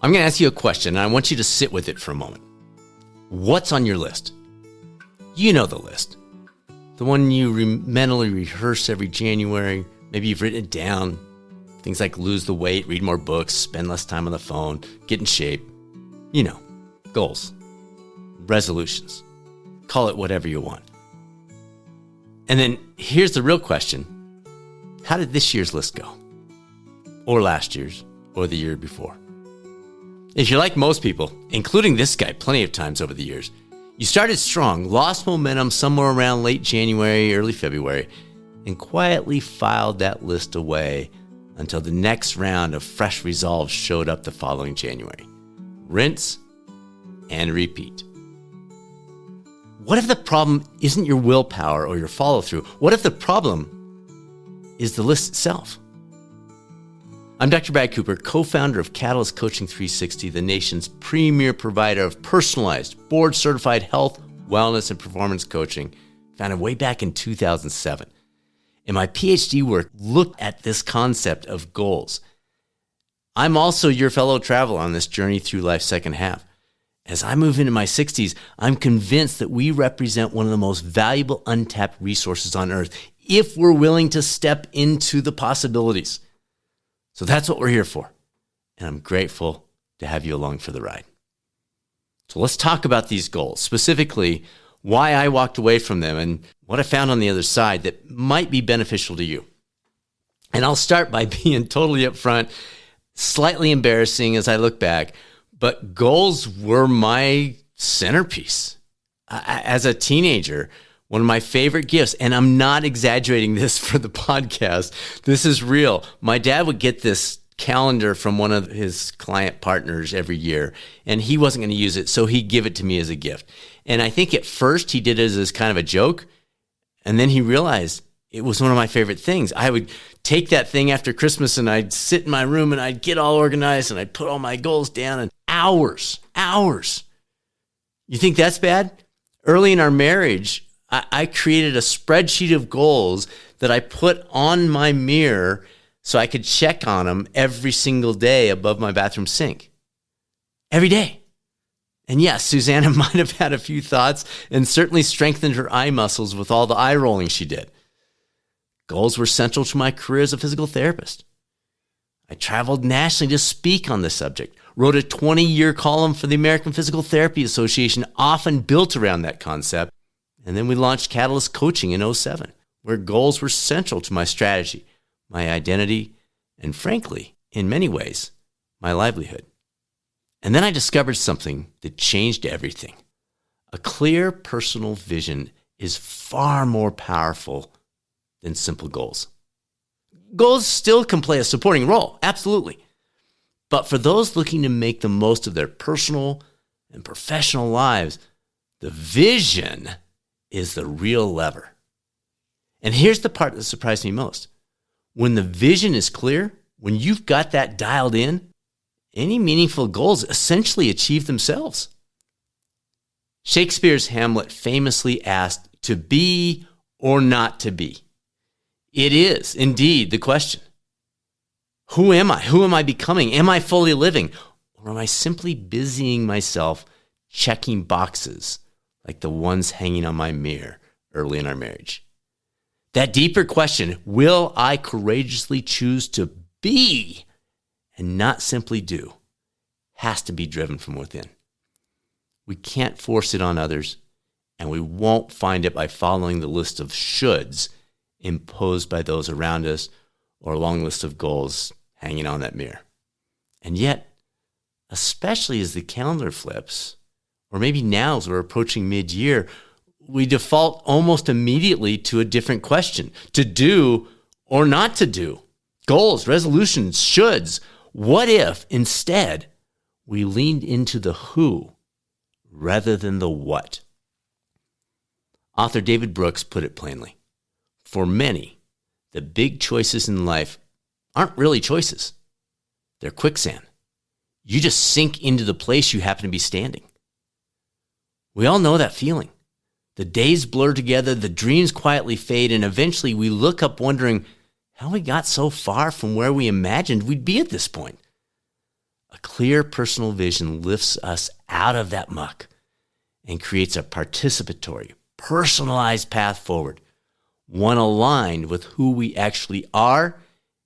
I'm going to ask you a question, and I want you to sit with it for a moment. What's on your list? You know the list. The one you mentally rehearse every January. Maybe you've written it down. Things like lose the weight, read more books, spend less time on the phone, get in shape. You know, goals, resolutions. Call it whatever you want. And then here's the real question. How did this year's list go? Or last year's, or the year before? If you're like most people, including this guy plenty of times over the years, you started strong, lost momentum somewhere around late January, early February, and quietly filed that list away until the next round of fresh resolves showed up the following January. Rinse and repeat. What if the problem isn't your willpower or your follow-through? What if the problem is the list itself? I'm Dr. Brad Cooper, co-founder of Catalyst Coaching 360, the nation's premier provider of personalized, board-certified health, wellness, and performance coaching, founded way back in 2007. And my PhD work looked at this concept of goals. I'm also your fellow traveler on this journey through life's second half. As I move into my 60s, I'm convinced that we represent one of the most valuable untapped resources on earth if we're willing to step into the possibilities. So that's what we're here for. And I'm grateful to have you along for the ride. So let's talk about these goals, specifically why I walked away from them and what I found on the other side that might be beneficial to you. And I'll start by being totally upfront, slightly embarrassing as I look back, but goals were my centerpiece. As a teenager, one of my favorite gifts, and I'm not exaggerating this for the podcast, this is real. My dad would get this calendar from one of his client partners every year, and he wasn't going to use it, so he'd give it to me as a gift. And I think at first he did it as kind of a joke, and then he realized it was one of my favorite things. I would take that thing after Christmas, and I'd sit in my room, and I'd get all organized, and I'd put all my goals down, and hours. You think that's bad? Early in our marriage, I created a spreadsheet of goals that I put on my mirror so I could check on them every single day above my bathroom sink. Every day. And yes, Susanna might have had a few thoughts and certainly strengthened her eye muscles with all the eye rolling she did. Goals were central to my career as a physical therapist. I traveled nationally to speak on this subject, wrote a 20-year column for the American Physical Therapy Association, often built around that concept. And then we launched Catalyst Coaching in 2007, where goals were central to my strategy, my identity, and frankly, in many ways, my livelihood. And then I discovered something that changed everything. A clear personal vision is far more powerful than simple goals. Goals still can play a supporting role, absolutely. But for those looking to make the most of their personal and professional lives, the vision is the real lever. And here's the part that surprised me most. When the vision is clear, when you've got that dialed in, any meaningful goals essentially achieve themselves. Shakespeare's Hamlet famously asked, to be or not to be? It is indeed the question. Who am I? Who am I becoming? Am I fully living? Or am I simply busying myself checking boxes like the ones hanging on my mirror early in our marriage? That deeper question, will I courageously choose to be and not simply do, has to be driven from within. We can't force it on others, and we won't find it by following the list of shoulds imposed by those around us or a long list of goals hanging on that mirror. And yet, especially as the calendar flips, or maybe now as we're approaching mid-year, we default almost immediately to a different question, to do or not to do. Goals, resolutions, shoulds. What if instead we leaned into the who rather than the what? Author David Brooks put it plainly. For many, the big choices in life aren't really choices. They're quicksand. You just sink into the place you happen to be standing. We all know that feeling. The days blur together, the dreams quietly fade, and eventually we look up wondering how we got so far from where we imagined we'd be at this point. A clear personal vision lifts us out of that muck and creates a participatory, personalized path forward, one aligned with who we actually are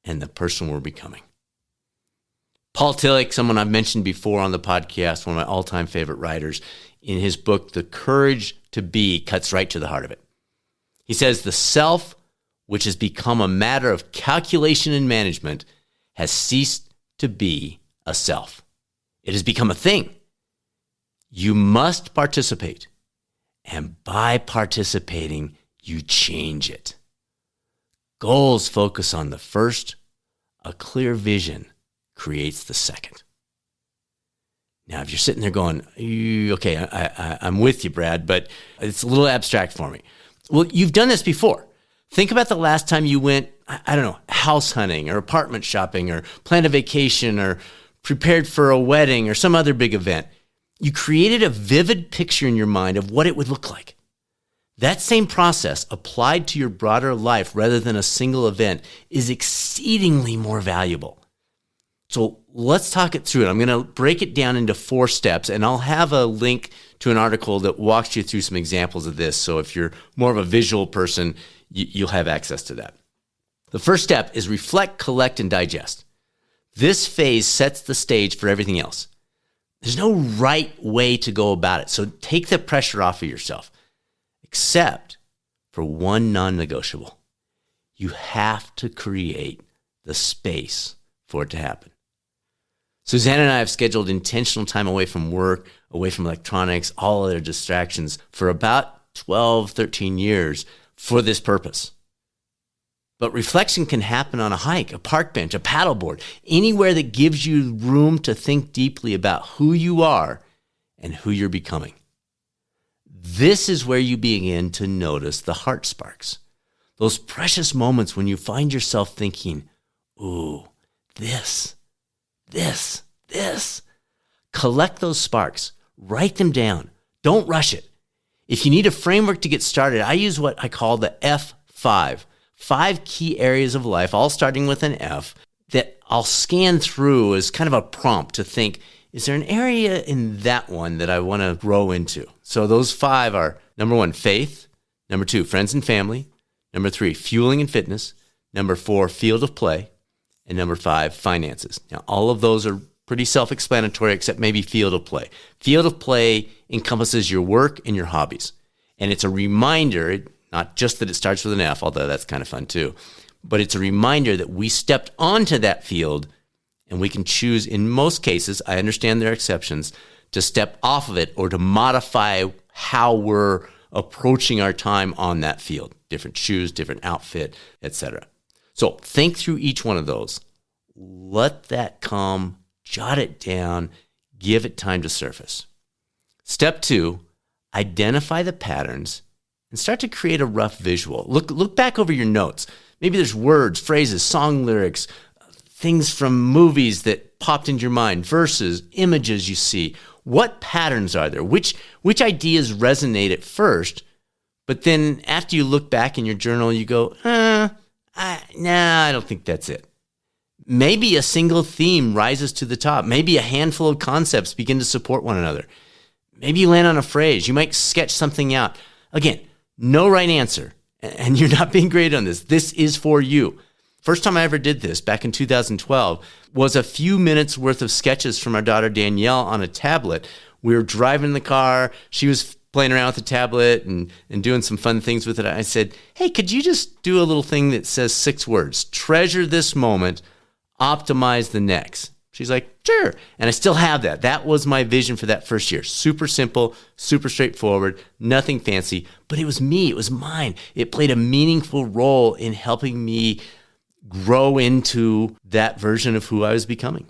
and the person we're becoming. Paul Tillich, someone I've mentioned before on the podcast, one of my all-time favorite writers, in his book, The Courage to Be, cuts right to the heart of it. He says, the self, which has become a matter of calculation and management, has ceased to be a self. It has become a thing. You must participate, and by participating, you change it. Goals focus on the first. A clear vision creates the second. Now, if you're sitting there going, okay, I'm with you, Brad, but it's a little abstract for me. Well, you've done this before. Think about the last time you went, I don't know, house hunting or apartment shopping or planned a vacation or prepared for a wedding or some other big event. You created a vivid picture in your mind of what it would look like. That same process applied to your broader life rather than a single event is exceedingly more valuable. So let's talk it through. I'm going to break it down into 4 steps, and I'll have a link to an article that walks you through some examples of this. So if you're more of a visual person, you'll have access to that. The first step is reflect, collect, and digest. This phase sets the stage for everything else. There's no right way to go about it, so take the pressure off of yourself, except for one non-negotiable. You have to create the space for it to happen. Suzanne and I have scheduled intentional time away from work, away from electronics, all other distractions for about 12, 13 years for this purpose. But reflection can happen on a hike, a park bench, a paddleboard, anywhere that gives you room to think deeply about who you are and who you're becoming. This is where you begin to notice the heart sparks, those precious moments when you find yourself thinking, ooh, this. Collect those sparks, write them down. Don't rush it. If you need a framework to get started, I use what I call the F5, 5 key areas of life, all starting with an F, that I'll scan through as kind of a prompt to think, is there an area in that one that I want to grow into? So those 5 are, number 1, faith. Number 2, friends and family. Number 3, fueling and fitness. Number 4, field of play. And number 5, finances. Now, all of those are pretty self-explanatory, except maybe field of play. Field of play encompasses your work and your hobbies. And it's a reminder, not just that it starts with an F, although that's kind of fun too, but it's a reminder that we stepped onto that field and we can choose, in most cases, I understand there are exceptions, to step off of it or to modify how we're approaching our time on that field. Different shoes, different outfit, etc. So think through each one of those. Let that come, jot it down, give it time to surface. Step 2, identify the patterns and start to create a rough visual. Look back over your notes. Maybe there's words, phrases, song lyrics, things from movies that popped into your mind, verses, images you see. What patterns are there? Which ideas resonate at first, but then after you look back in your journal, you go, I don't think that's it. Maybe a single theme rises to the top. Maybe a handful of concepts begin to support one another. Maybe you land on a phrase. You might sketch something out. Again, no right answer, and you're not being great on this. This is for you. First time I ever did this, back in 2012, was a few minutes worth of sketches from our daughter Danielle on a tablet. We were driving the car. She was playing around with the tablet and doing some fun things with it. I said, hey, could you just do a little thing that says 6 words? Treasure this moment, optimize the next. She's like, sure. And I still have that. That was my vision for that first year. Super simple, super straightforward, nothing fancy, but it was me. It was mine. It played a meaningful role in helping me grow into that version of who I was becoming.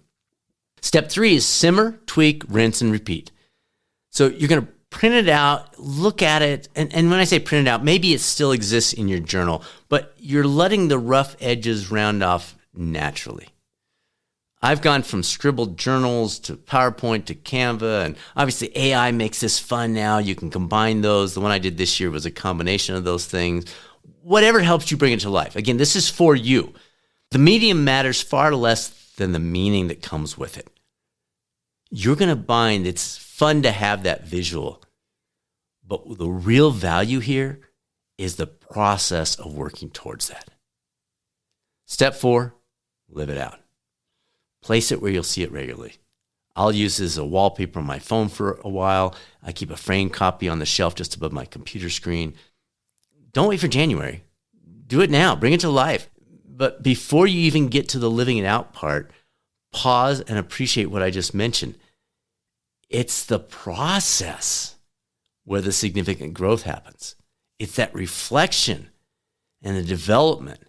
Step 3 is simmer, tweak, rinse, and repeat. So you're going to print it out, look at it, and when I say print it out, maybe it still exists in your journal, but you're letting the rough edges round off naturally. I've gone from scribbled journals to PowerPoint to Canva, and obviously AI makes this fun now. You can combine those. The one I did this year was a combination of those things. Whatever helps you bring it to life. Again, this is for you. The medium matters far less than the meaning that comes with it. you're going to find it's fun to have that visual. But the real value here is the process of working towards that. Step 4, live it out. Place it where you'll see it regularly. I'll use this as a wallpaper on my phone for a while. I keep a framed copy on the shelf just above my computer screen. Don't wait for January. Do it now. Bring it to life. But before you even get to the living it out part, pause and appreciate what I just mentioned. It's the process where the significant growth happens. It's that reflection and the development,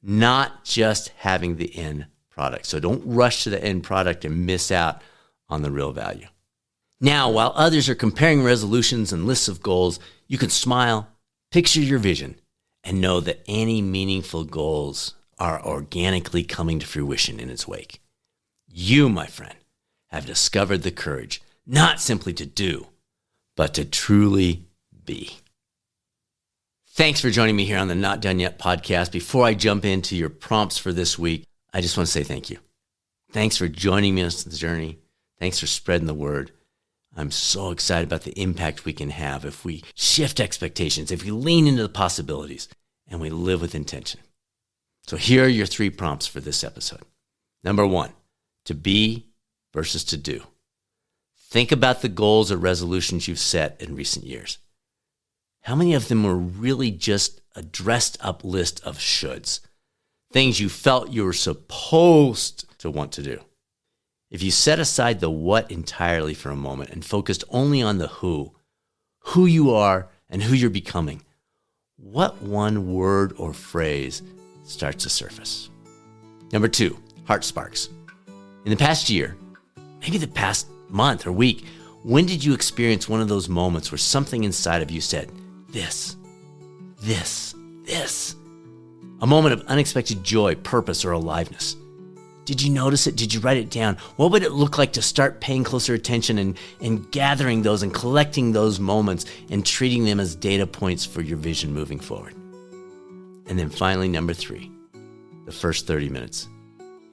not just having the end product. So don't rush to the end product and miss out on the real value. Now, while others are comparing resolutions and lists of goals, you can smile, picture your vision, and know that any meaningful goals are organically coming to fruition in its wake. You, my friend, have discovered the courage, not simply to do, but to truly be. Thanks for joining me here on the Not Done Yet podcast. Before I jump into your prompts for this week, I just want to say thank you. Thanks for joining me on this journey. Thanks for spreading the word. I'm so excited about the impact we can have if we shift expectations, if we lean into the possibilities, and we live with intention. So here are your 3 prompts for this episode. Number 1, to be versus to do. Think about the goals or resolutions you've set in recent years. How many of them were really just a dressed up list of shoulds? Things you felt you were supposed to want to do. If you set aside the what entirely for a moment and focused only on the who you are and who you're becoming, what one word or phrase starts to surface? Number 2, heart sparks. In the past year, maybe the past month or week, when did you experience one of those moments where something inside of you said, this? A moment of unexpected joy, purpose, or aliveness. Did you notice it? Did you write it down? What would it look like to start paying closer attention and gathering those and collecting those moments and treating them as data points for your vision moving forward? And then finally, number 3, the first 30 minutes.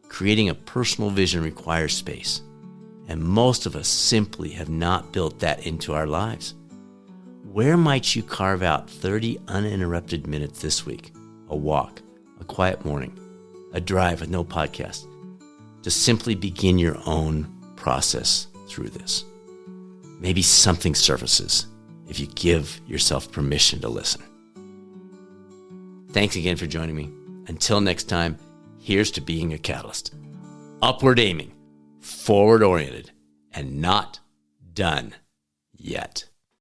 Creating a personal vision requires space, and most of us simply have not built that into our lives. Where might you carve out 30 uninterrupted minutes this week? A walk, a quiet morning, a drive with no podcast, to simply begin your own process through this. Maybe something surfaces if you give yourself permission to listen. Thanks again for joining me. Until next time, here's to being a catalyst. Upward aiming, forward oriented, and not done yet.